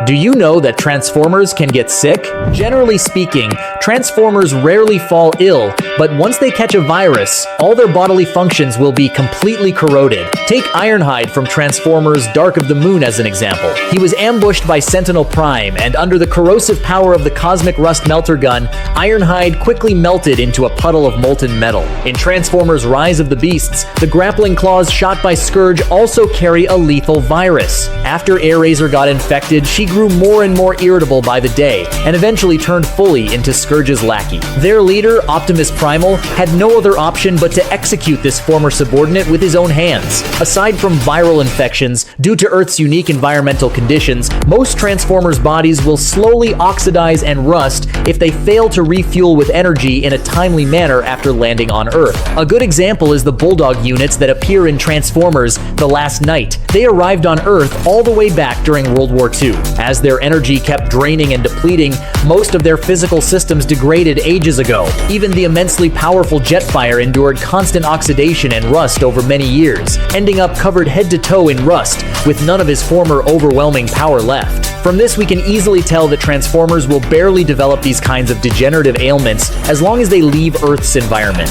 Do you know that Transformers can get sick? Generally speaking, Transformers rarely fall ill, but once they catch a virus, all their bodily functions will be completely corroded. Take Ironhide from Transformers Dark of the Moon as an example. He was ambushed by Sentinel Prime, and under the corrosive power of the Cosmic Rust Melter Gun, Ironhide quickly melted into a puddle of molten metal. In Transformers Rise of the Beasts, the grappling claws shot by Scourge also carry a lethal virus. After Airazor got infected, she grew more and more irritable by the day, and eventually turned fully into Scourge's lackey. Their leader, Optimus Primal, had no other option but to execute this former subordinate with his own hands. Aside from viral infections, due to Earth's unique environmental conditions, most Transformers' bodies will slowly oxidize and rust if they fail to refuel with energy in a timely manner after landing on Earth. A good example is the Bulldog units that appear in Transformers The Last Knight. They arrived on Earth all the way back during World War II. As their energy kept draining and depleting, most of their physical systems degraded ages ago. Even the immensely powerful Jetfire endured constant oxidation and rust over many years, ending up covered head to toe in rust, with none of his former overwhelming power left. From this, we can easily tell that Transformers will barely develop these kinds of degenerative ailments as long as they leave Earth's environment.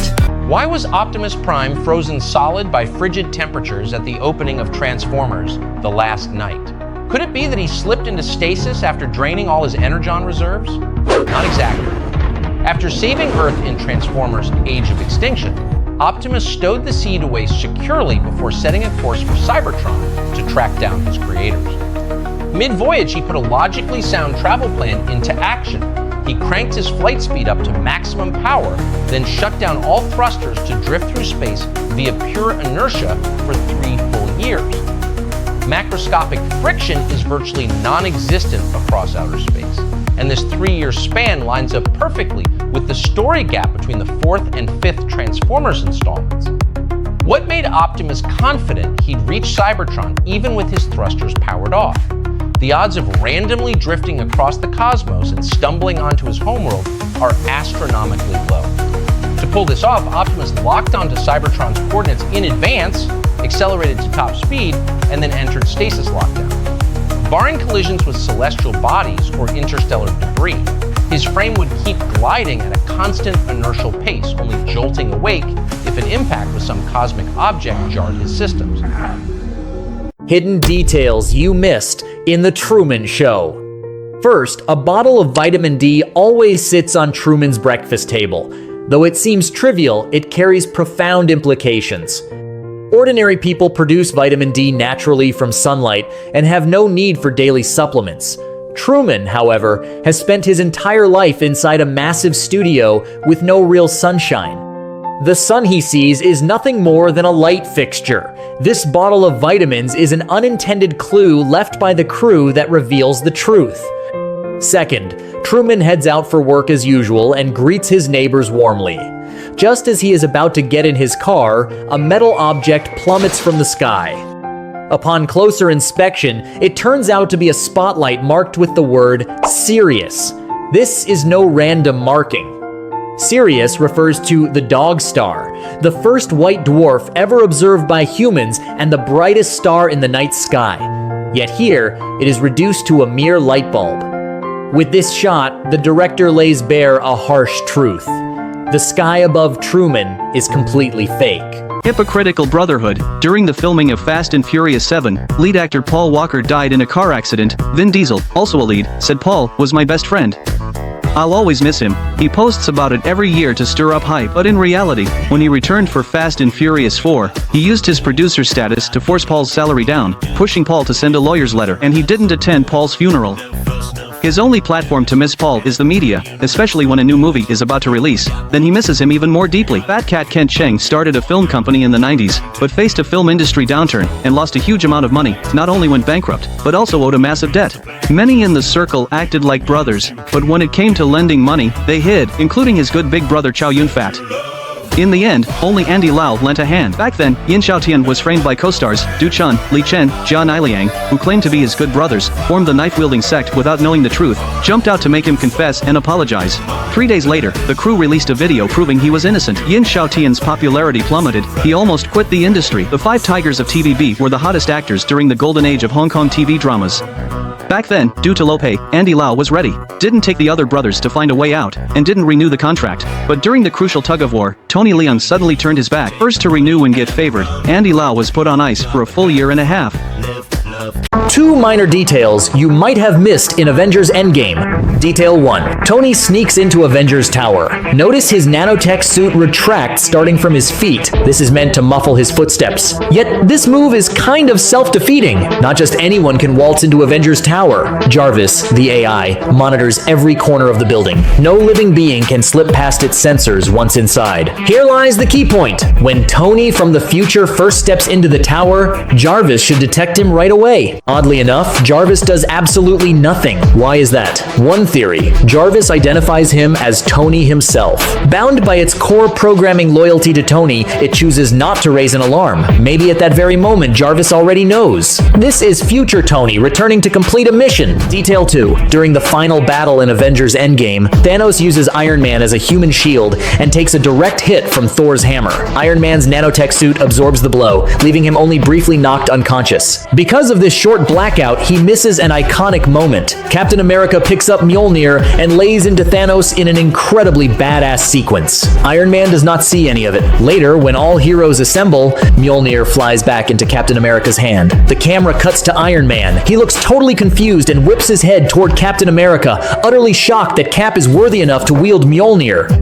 Why was Optimus Prime frozen solid by frigid temperatures at the opening of Transformers The Last Knight? Could it be that he slipped into stasis after draining all his Energon reserves? Not exactly. After saving Earth in Transformers Age of Extinction, Optimus stowed the seed away securely before setting a course for Cybertron to track down his creators. Mid-voyage, he put a logically sound travel plan into action. He cranked his flight speed up to maximum power, then shut down all thrusters to drift through space via pure inertia for 3 full years. Macroscopic friction is virtually non-existent across outer space, and this 3-year span lines up perfectly with the story gap between the 4th and 5th Transformers installments. What made Optimus confident he'd reach Cybertron even with his thrusters powered off? The odds of randomly drifting across the cosmos and stumbling onto his homeworld are astronomically low. To pull this off, Optimus locked onto Cybertron's coordinates in advance, accelerated to top speed, and then entered stasis lockdown. Barring collisions with celestial bodies or interstellar debris, his frame would keep gliding at a constant inertial pace, only jolting awake if an impact with some cosmic object jarred his systems. Hidden details you missed in The Truman Show. First, a bottle of vitamin D always sits on Truman's breakfast table. Though it seems trivial, it carries profound implications. Ordinary people produce vitamin D naturally from sunlight and have no need for daily supplements. Truman, however, has spent his entire life inside a massive studio with no real sunshine. The sun he sees is nothing more than a light fixture. This bottle of vitamins is an unintended clue left by the crew that reveals the truth. Second, Truman heads out for work as usual and greets his neighbors warmly. Just as he is about to get in his car, a metal object plummets from the sky. Upon closer inspection, it turns out to be a spotlight marked with the word Sirius. This is no random marking. Sirius refers to the Dog Star, the first white dwarf ever observed by humans and the brightest star in the night sky. Yet here, it is reduced to a mere light bulb. With this shot, the director lays bare a harsh truth. The sky above Truman is completely fake. Hypocritical brotherhood. During the filming of Fast and Furious 7, lead actor Paul Walker died in a car accident. Vin Diesel, also a lead, said Paul was my best friend. I'll always miss him. He posts about it every year to stir up hype, but in reality, when he returned for Fast and Furious 4, he used his producer status to force Paul's salary down, pushing Paul to send a lawyer's letter, and he didn't attend Paul's funeral. His only platform to miss Paul is the media, especially when a new movie is about to release. Then he misses him even more deeply. Fat Cat Kent Cheng started a film company in the 90s, but faced a film industry downturn and lost a huge amount of money, not only went bankrupt, but also owed a massive debt. Many in the circle acted like brothers, but when it came to lending money, they hid, including his good big brother Chow Yun-fat. In the end, only Andy Lau lent a hand. Back then, Yin Xiaotian was framed by co-stars Du Chun, Li Chen, Jia Niliang, who claimed to be his good brothers, formed the knife-wielding sect without knowing the truth, jumped out to make him confess and apologize. 3 days later, the crew released a video proving he was innocent. Yin Xiaotian's popularity plummeted. He almost quit the industry. The 5 tigers of TVB were the hottest actors during the golden age of Hong Kong TV dramas. Back then, due to low pay, Andy Lau was ready, didn't take the other brothers to find a way out, and didn't renew the contract. But during the crucial tug-of-war, Tony Leung suddenly turned his back. First to renew and get favored, Andy Lau was put on ice for a full year and a half. Two minor details you might have missed in Avengers Endgame. Detail 1. Tony sneaks into Avengers Tower. Notice his nanotech suit retracts starting from his feet. This is meant to muffle his footsteps. Yet this move is kind of self-defeating. Not just anyone can waltz into Avengers Tower. Jarvis, the AI, monitors every corner of the building. No living being can slip past its sensors once inside. Here lies the key point. When Tony from the future first steps into the tower, Jarvis should detect him right away. Oddly enough, Jarvis does absolutely nothing. Why is that? One theory. Jarvis identifies him as Tony himself. Bound by its core programming loyalty to Tony, it chooses not to raise an alarm. Maybe at that very moment, Jarvis already knows. This is future Tony returning to complete a mission. Detail 2. During the final battle in Avengers Endgame, Thanos uses Iron Man as a human shield and takes a direct hit from Thor's hammer. Iron Man's nanotech suit absorbs the blow, leaving him only briefly knocked unconscious. Because of this short blackout, he misses an iconic moment. Captain America picks up Mjolnir and lays into Thanos in an incredibly badass sequence. Iron Man does not see any of it. Later, when all heroes assemble, Mjolnir flies back into Captain America's hand. The camera cuts to Iron Man. He looks totally confused and whips his head toward Captain America, utterly shocked that Cap is worthy enough to wield Mjolnir.